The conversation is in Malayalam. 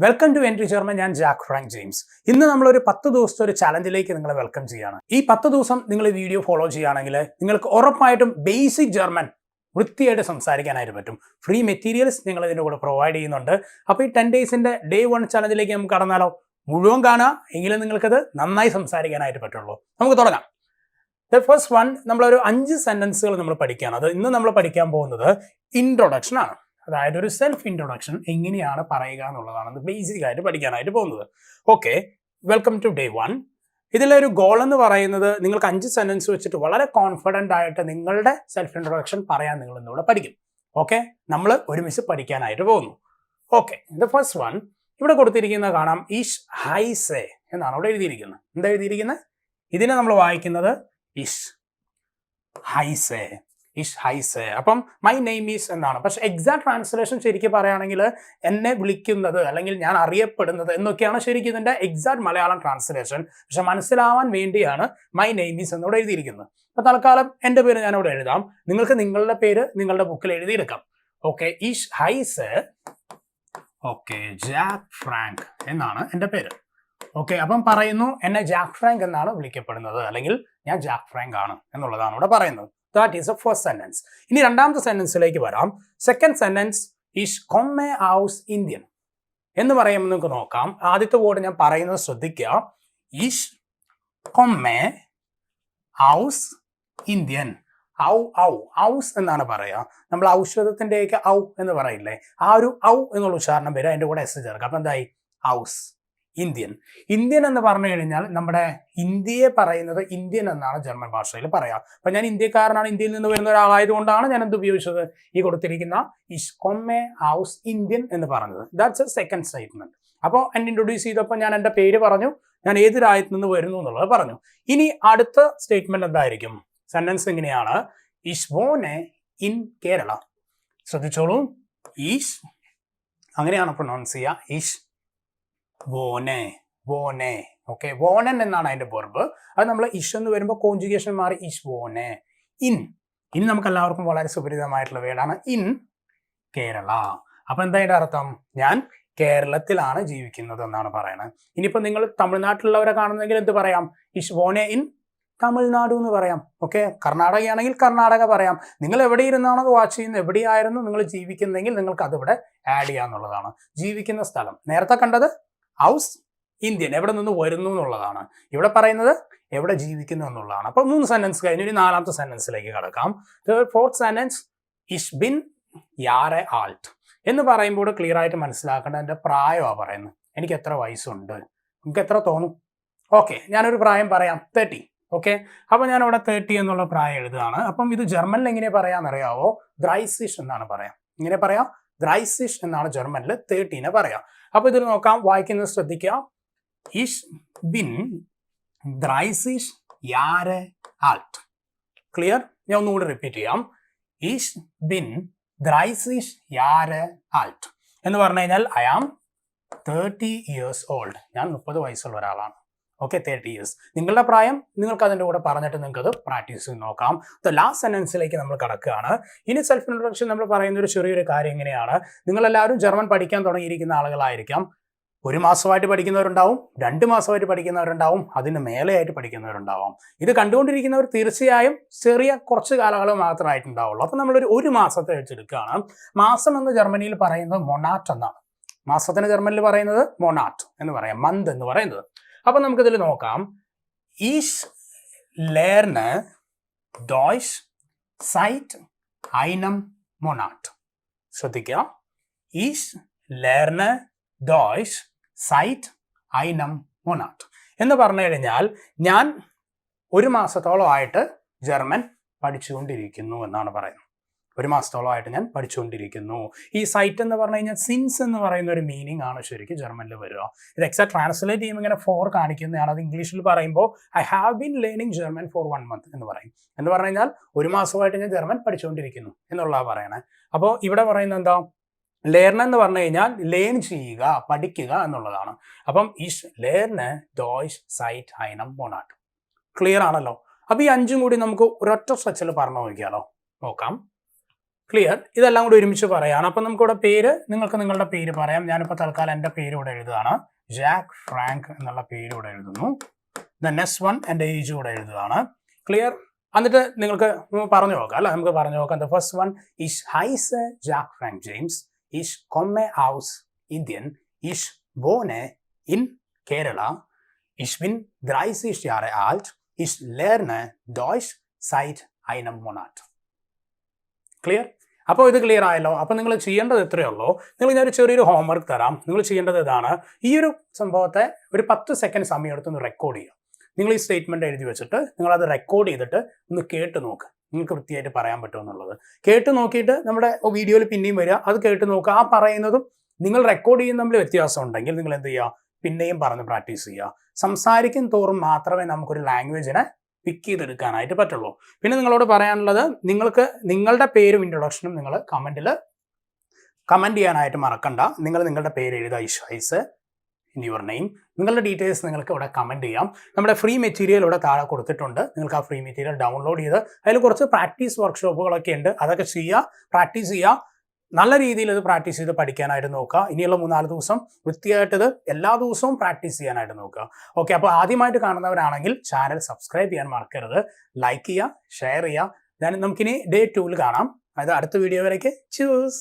Welcome to entry German. ഞാൻ ജാക്ക് ഫ്രാങ്ക് ജെയിംസ്. ഇന്ന് നമ്മളൊരു 10 ദിവസത്തെ ഒരു ചലഞ്ചിലേക്ക് നിങ്ങളെ വെൽക്കം ചെയ്യാണ്. ഈ 10 ദിവസം നിങ്ങൾ ഈ വീഡിയോ ഫോളോ ചെയ്യുകയാണെങ്കിൽ നിങ്ങൾക്ക് ഉറപ്പായിട്ടും ബേസിക് ജർമ്മൻ വൃത്തിയായിട്ട് സംസാരിക്കാനായിട്ട് പറ്റും. ഫ്രീ മെറ്റീരിയൽസ് ഞങ്ങൾ ഇതിൻ്റെ കൂടെ പ്രൊവൈഡ് ചെയ്യുന്നുണ്ട്. അപ്പോൾ ഈ 10 ഡേയ്സിൻ്റെ ഡേ 1 ചലഞ്ചിലേക്ക് നമുക്ക് കടന്നാലോ? മുഴുവൻ കാണാം, എങ്കിലും നിങ്ങൾക്കത് നന്നായി സംസാരിക്കാനായിട്ട് പറ്റുള്ളൂ. നമുക്ക് തുടങ്ങാം. ദ ഫസ്റ്റ് വൺ, നമ്മളൊരു 5 സെൻറ്റൻസുകൾ നമ്മൾ പഠിക്കുകയാണ്. അത് ഇന്ന് നമ്മൾ പഠിക്കാൻ പോകുന്നത് ഇൻട്രൊഡക്ഷൻ ആണ്. അതായത് ഒരു സെൽഫ് ഇൻട്രൊഡക്ഷൻ എങ്ങനെയാണ് പറയുക എന്നുള്ളതാണ് ബേസിക് ആയിട്ട് പഠിക്കാനായിട്ട് പോകുന്നത്. Okay, welcome to day 1. ഇതിലൊരു ഗോൾ എന്ന് പറയുന്നത് നിങ്ങൾക്ക് 5 സെൻറ്റൻസ് വെച്ചിട്ട് വളരെ കോൺഫിഡൻ്റ് ആയിട്ട് നിങ്ങളുടെ സെൽഫ് ഇൻട്രൊഡക്ഷൻ പറയാൻ നിങ്ങൾ ഇന്നിവിടെ പഠിക്കും. ഓക്കെ, നമ്മൾ ഒരുമിച്ച് പഠിക്കാനായിട്ട് പോകുന്നു. ഓക്കെ, ദ ഫസ്റ്റ് വൺ ഇവിടെ കൊടുത്തിരിക്കുന്നത് കാണാം. ഇഷ് ഹൈസേ എന്നാണ് ഇവിടെ എഴുതിയിരിക്കുന്നത്. എന്താ എഴുതിയിരിക്കുന്നത്? ഇതിനെ നമ്മൾ വായിക്കുന്നത് ഇഷ് ഹൈസേ. ഇഷ് ഹൈസേ. അപ്പം മൈ നെയിം ഈസ് എന്നാണ്. പക്ഷെ എക്സാക്ട് ട്രാൻസ്ലേഷൻ ശരിക്കും പറയുകയാണെങ്കിൽ എന്നെ വിളിക്കുന്നത് അല്ലെങ്കിൽ ഞാൻ അറിയപ്പെടുന്നത് എന്നൊക്കെയാണ് ശരിക്കും ഇതിൻ്റെ എക്സാക്ട് മലയാളം ട്രാൻസ്ലേഷൻ. പക്ഷെ മനസ്സിലാവാൻ വേണ്ടിയാണ് മൈ നെയിം ഈസ് എന്നിവിടെ എഴുതിയിരിക്കുന്നത്. അപ്പോൾ തൽക്കാലം എൻ്റെ പേര് ഞാനിവിടെ എഴുതാം. നിങ്ങൾക്ക് നിങ്ങളുടെ പേര് നിങ്ങളുടെ ബുക്കിൽ എഴുതിയെടുക്കാം. ഓക്കെ, ഇഷ് ഹൈസേ ഓക്കെ ജാക്ക് ഫ്രാങ്ക് എന്നാണ് എൻ്റെ പേര്. ഓക്കെ, അപ്പം പറയുന്നു എന്നെ ജാക്ക് ഫ്രാങ്ക് എന്നാണ് വിളിക്കപ്പെടുന്നത്, അല്ലെങ്കിൽ ഞാൻ ജാക്ക് ഫ്രാങ്ക് ആണ് എന്നുള്ളതാണ് ഇവിടെ പറയുന്നത്. That is A first sentence. ഇനി രണ്ടാമത്തെ സെന്റൻസിലേക്ക് വരാം. സെക്കൻഡ് സെന്റൻസ് ഇഷ് കൊമ്മെ ഔസ് ഇന്ത്യൻ എന്ന് പറയുമ്പോൾ നിങ്ങൾക്ക് നോക്കാം. ആദ്യത്തെ വേർഡ് ഞാൻ പറയുന്നത് ശ്രദ്ധിക്കുക. ഇഷ് കൊമ്മെ ഔസ് ഇന്ത്യൻ. ഔ ഔ ഔസ് എന്നാണ് പറയുക. നമ്മൾ ഔഷധത്തിൻ്റെയൊക്കെ ഔ എന്ന് പറയില്ലേ, ആ ഒരു ഔ എന്നുള്ള ഉച്ചാരണം വരും, അതിൻ്റെ കൂടെ എസ് ചേർക്കാം. അപ്പം എന്തായി? ഔസ് ഇന്ത്യൻ. ഇന്ത്യൻ എന്ന് പറഞ്ഞു കഴിഞ്ഞാൽ നമ്മുടെ ഇന്ത്യയെ പറയുന്നത് ഇന്ത്യൻ എന്നാണ് ജർമ്മൻ ഭാഷയിൽ പറയാം. അപ്പം ഞാൻ ഇന്ത്യക്കാരനാണ്, ഇന്ത്യയിൽ നിന്ന് വരുന്ന ഒരാളായതുകൊണ്ടാണ് ഞാൻ എന്ത് ഉപയോഗിച്ചത്? ഈ കൊടുത്തിരിക്കുന്ന ഇഷ് കൊമ്മെ ഔസ് ഇന്ത്യൻ എന്ന് പറഞ്ഞത്. That's A second statement. അപ്പോൾ എന്നെ ഇൻട്രൊഡ്യൂസ് ചെയ്തപ്പോൾ ഞാൻ എൻ്റെ പേര് പറഞ്ഞു, ഞാൻ ഏത് രാജ്യത്ത് നിന്ന് വരുന്നു എന്നുള്ളത് പറഞ്ഞു. ഇനി അടുത്ത സ്റ്റേറ്റ്മെന്റ് എന്തായിരിക്കും? സെന്റൻസ് എങ്ങനെയാണ്? ഇഷ് വോനെ ഇൻ കേരള. ശ്രദ്ധിച്ചോളൂ, ഈഷ് അങ്ങനെയാണ് പ്രൊനൗൺസ് ചെയ്യുക. ഇഷ് വോനെ വോനെ. ഓക്കെ, വോനൻ എന്നാണ് അതിന്റെ വെർബ്. അത് നമ്മൾ ഇഷ് എന്ന് വരുമ്പോൾ കോൺജുഗേഷൻ മാറി ഇഷ് വോനെ. ഇൻ നമുക്ക് എല്ലാവർക്കും വളരെ സുപരിചിതമായിട്ടുള്ള വേർഡാണ് ഇൻ കേരള. അപ്പൊ എന്താ അതിന്റെ അർത്ഥം? ഞാൻ കേരളത്തിലാണ് ജീവിക്കുന്നത് എന്നാണ് പറയുന്നത്. ഇനിയിപ്പോൾ നിങ്ങൾ തമിഴ്നാട്ടിലുള്ളവരെ കാണുന്നെങ്കിൽ എന്ത് പറയാം? ഇഷ് വോനെ ഇൻ തമിഴ്നാട് എന്ന് പറയാം. ഓക്കെ, കർണാടകയാണെങ്കിൽ കർണാടക പറയാം. നിങ്ങൾ എവിടെ ഇരുന്നാണോ വാച്ച് ചെയ്യുന്നത്, എവിടെയായിരുന്നു നിങ്ങൾ ജീവിക്കുന്നതെങ്കിൽ നിങ്ങൾക്ക് അതിവിടെ ആഡ് ചെയ്യാന്നുള്ളതാണ്. ജീവിക്കുന്ന സ്ഥലം നേരത്തെ കണ്ടത് ഹൗസ് ഇന്ത്യൻ, എവിടെ നിന്ന് വരുന്നു എന്നുള്ളതാണ്. ഇവിടെ പറയുന്നത് എവിടെ ജീവിക്കുന്നു എന്നുള്ളതാണ്. അപ്പോൾ 3 സെന്റൻസ് കഴിഞ്ഞു. ഇനി 4ാമത്തെ സെന്റൻസിലേക്ക് കടക്കാം. ഫോർത്ത് സെന്റൻസ് ഇഷ് ബിൻ യാറെ ആൾട്ട് എന്ന് പറയുമ്പോൾ ക്ലിയർ ആയിട്ട് മനസ്സിലാക്കേണ്ട എൻ്റെ പ്രായമാണ് പറയുന്നത്. എനിക്ക് എത്ര വയസ്സുണ്ട്, നിങ്ങൾക്ക് എത്ര തോന്നും? ഓക്കെ, ഞാനൊരു പ്രായം പറയാം, 30. ഓക്കെ, അപ്പോൾ ഞാൻ ഇവിടെ 30 എന്നുള്ള പ്രായം എഴുതുകയാണ്. അപ്പം ഇത് ജർമ്മനിൽ എങ്ങനെ പറയാമെന്നറിയാവോ? ദ്രൈസിഷ് എന്നാണ് പറയാം. ഇങ്ങനെ പറയാം, ദ്രൈസിഷ് എന്നാണ് ജർമ്മനിൽ 30 പറയാം. അപ്പോൾ ഇതിൽ നോക്കാം, വായിക്കുന്നത് ശ്രദ്ധിക്കുക. ഇഷ് ബിൻ ദ്രൈസിഷ് യാരെ ആൾട്ട്. ക്ലിയർ? ഞാൻ ഒന്നുകൂടി റിപ്പീറ്റ് ചെയ്യാം. ഇഷ് ബിൻ ദ്രൈസിഷ് യാരെ ആൾട്ട് എന്ന് പറഞ്ഞു കഴിഞ്ഞാൽ ഐ ആം 30 years old. ഞാൻ 30 വയസ്സുള്ള ഒരാളാണ്. Okay, 30 years. നിങ്ങളുടെ പ്രായം നിങ്ങൾക്ക് അതിൻ്റെ കൂടെ പറഞ്ഞിട്ട് നിങ്ങൾക്ക് അത് പ്രാക്ടീസ് ചെയ്ത് നോക്കാം. ലാസ്റ്റ് സെന്റൻസിലേക്ക് നമ്മൾ കടക്കുകയാണ്. ഇനി സെൽഫ് ഇൻട്രൊഡക്ഷൻ നമ്മൾ പറയുന്ന ഒരു ചെറിയൊരു കാര്യം എങ്ങനെയാണ്? നിങ്ങളെല്ലാവരും ജർമ്മൻ പഠിക്കാൻ തുടങ്ങിയിരിക്കുന്ന ആളുകളായിരിക്കാം. 1 മാസമായിട്ട് പഠിക്കുന്നവരുണ്ടാവും, 2 മാസമായിട്ട് പഠിക്കുന്നവരുണ്ടാവും, അതിന് മേലെയായിട്ട് പഠിക്കുന്നവരുണ്ടാവും. ഇത് കണ്ടുകൊണ്ടിരിക്കുന്നവർ തീർച്ചയായും ചെറിയ കുറച്ച് കാലയളവ് മാത്രമായിട്ടുണ്ടാവുള്ളൂ. അപ്പം നമ്മളൊരു 1 മാസത്തെ വെച്ചെടുക്കുകയാണ്. മാസം എന്ന് ജർമ്മനിയിൽ പറയുന്നത് മൊണാറ്റ് എന്നാണ്. മാസത്തിന് ജർമ്മനിൽ പറയുന്നത് മൊണാറ്റ് എന്ന് പറയാം, മന്ത് എന്ന് പറയുന്നത്. അപ്പം നമുക്കിതിൽ നോക്കാം. ഈഷ് ലേർനെ ഡോയ്ഷ് സൈറ്റ് ഐനം മൊണാറ്റ്. ശ്രദ്ധിക്കുക, ഈഷ് ലേർനെ ഡോയ്ഷ് സൈറ്റ് ഐനം മൊണാറ്റ് എന്ന് പറഞ്ഞു കഴിഞ്ഞാൽ ഞാൻ 1 മാസത്തോളമായിട്ട് ജർമ്മൻ പഠിച്ചുകൊണ്ടിരിക്കുന്നു എന്നാണ് പറയുന്നത്. 1 മാസത്തോളമായിട്ട് ഞാൻ പഠിച്ചുകൊണ്ടിരിക്കുന്നു. ഈ സൈറ്റ് എന്ന് പറഞ്ഞു കഴിഞ്ഞാൽ സിൻസ് എന്ന് പറയുന്ന ഒരു മീനിങ് ആണ് ശരിക്കും ജർമ്മനിൽ വരിക. ഇത് എക്സാക്ട് ട്രാൻസ്ലേറ്റ് ചെയ്യുമ്പോൾ ഇങ്ങനെ 4 കാണിക്കുന്നതാണ്. അത് ഇംഗ്ലീഷിൽ പറയുമ്പോൾ I have been learning German for 1 month എന്ന് പറയും. എന്ന് പറഞ്ഞു കഴിഞ്ഞാൽ 1 മാസമായിട്ട് ഞാൻ ജർമ്മൻ പഠിച്ചുകൊണ്ടിരിക്കുന്നു എന്നുള്ളതാണ് പറയണേ. അപ്പോൾ ഇവിടെ പറയുന്നത് എന്താ? ലേർൺ എന്ന് പറഞ്ഞു കഴിഞ്ഞാൽ ലേൺ ചെയ്യുക, പഠിക്കുക എന്നുള്ളതാണ്. അപ്പം ഇഷ് ലേർനെ ഡോയ്ഷ് സൈറ്റ് ഐനം മൊണാറ്റ്. ക്ലിയർ ആണല്ലോ? അപ്പോൾ ഈ 5 കൂടി നമുക്ക് ഒരൊറ്റ സ്ട്രെച്ചിൽ പറഞ്ഞു നോക്കിയാലോ? നോക്കാം. ക്ലിയർ? ഇതെല്ലാം കൂടി ഒരുമിച്ച് പറയാണ്. അപ്പം നമുക്കിവിടെ പേര്, നിങ്ങൾക്ക് നിങ്ങളുടെ പേര് പറയാം. ഞാനിപ്പോൾ തൽക്കാലം എൻ്റെ പേര് ഇവിടെ എഴുതുകയാണ്. ജാക്ക് ഫ്രാങ്ക് എന്നുള്ള പേര് ഇവിടെ എഴുതുന്നു. ദ നെക്സ്റ്റ് വൺ എൻ്റെ ഏജ് ഇവിടെ എഴുതുകയാണ്. ക്ലിയർ? എന്നിട്ട് നിങ്ങൾക്ക് പറഞ്ഞു നോക്കാം അല്ല, നമുക്ക് പറഞ്ഞു നോക്കാം. ദ ഫസ്റ്റ് വൺ ഇഷ് ഹൈസ് ജാക്ക് ഫ്രാങ്ക് ജെയിംസ് ഇഷ് കൊമ്മെ ഔസ് ഇന്ത്യൻ ഇഷ് ബോനെ ഇൻ കേരള ഇഷ് ബിൻ 30 Jahre alt ഇഷ് ലേർനെ ഡോയ്ഷ് സൈറ്റ് einem Monat. ക്ലിയർ? അപ്പോൾ ഇത് ക്ലിയർ ആയല്ലോ. അപ്പോൾ നിങ്ങൾ ചെയ്യേണ്ടത് ഇത്രയേ ഉള്ളൂ. നിങ്ങൾ ഞാനൊരു ചെറിയൊരു ഹോംവർക്ക് തരാം. നിങ്ങൾ ചെയ്യേണ്ടത് ഇതാണ്. ഈ ഒരു സംഭവത്തെ ഒരു 10 സെക്കൻഡ് സമയം എടുത്തൊന്ന് റെക്കോർഡ് ചെയ്യുക. നിങ്ങൾ ഈ സ്റ്റേറ്റ്മെൻറ്റ് എഴുതി വെച്ചിട്ട് നിങ്ങളത് റെക്കോർഡ് ചെയ്തിട്ട് ഒന്ന് കേട്ട് നോക്കുക. നിങ്ങൾക്ക് വൃത്തിയായിട്ട് പറയാൻ പറ്റുമെന്നുള്ളത് കേട്ട് നോക്കിയിട്ട് നമ്മുടെ വീഡിയോയിൽ പിന്നെയും വരിക, അത് കേട്ട് നോക്കുക. ആ പറയുന്നതും നിങ്ങൾ റെക്കോർഡ് ചെയ്യുന്ന തമ്മിൽ വ്യത്യാസം ഉണ്ടെങ്കിൽ നിങ്ങൾ എന്ത് ചെയ്യുക, പിന്നെയും പറഞ്ഞ് പ്രാക്ടീസ് ചെയ്യുക. സംസാരിക്കും തോറും മാത്രമേ നമുക്കൊരു ലാംഗ്വേജിനെ പിക്ക് ചെയ്തെടുക്കാനായിട്ട് പറ്റുള്ളൂ. പിന്നെ നിങ്ങളോട് പറയാനുള്ളത്, നിങ്ങൾക്ക് നിങ്ങളുടെ പേരും ഇൻട്രൊഡക്ഷനും നിങ്ങൾ കമൻറ്റ് ചെയ്യാനായിട്ട് മറക്കണ്ട. നിങ്ങൾ നിങ്ങളുടെ പേര് എഴുതുക, ഇഷ് ഇൻ യുവർ നെയിം. നിങ്ങളുടെ ഡീറ്റെയിൽസ് നിങ്ങൾക്ക് ഇവിടെ കമൻറ്റ് ചെയ്യാം. നമ്മുടെ ഫ്രീ മെറ്റീരിയൽ ഇവിടെ താഴെ കൊടുത്തിട്ടുണ്ട്. നിങ്ങൾക്ക് ആ ഫ്രീ മെറ്റീരിയൽ ഡൗൺലോഡ് ചെയ്ത് അതിൽ കുറച്ച് പ്രാക്ടീസ് വർക്ക്ഷോപ്പുകളൊക്കെ ഉണ്ട്. അതൊക്കെ ചെയ്യുക, പ്രാക്ടീസ് ചെയ്യുക. നല്ല രീതിയിൽ ഇത് പ്രാക്ടീസ് ചെയ്ത് പഠിക്കാനായിട്ട് നോക്കുക. ഇനിയുള്ള 3-4 ദിവസം വൃത്തിയായിട്ടിത് എല്ലാ ദിവസവും പ്രാക്ടീസ് ചെയ്യാനായിട്ട് നോക്കുക. ഓക്കെ, അപ്പോൾ ആദ്യമായിട്ട് കാണുന്നവരാണെങ്കിൽ ചാനൽ സബ്സ്ക്രൈബ് ചെയ്യാൻ മറക്കരുത്. ലൈക്ക് ചെയ്യുക, ഷെയർ ചെയ്യുക. നമുക്കിനി ഡേ 2 കാണാം. അതായത് അടുത്ത വീഡിയോ വരേക്ക് ചൂസ്.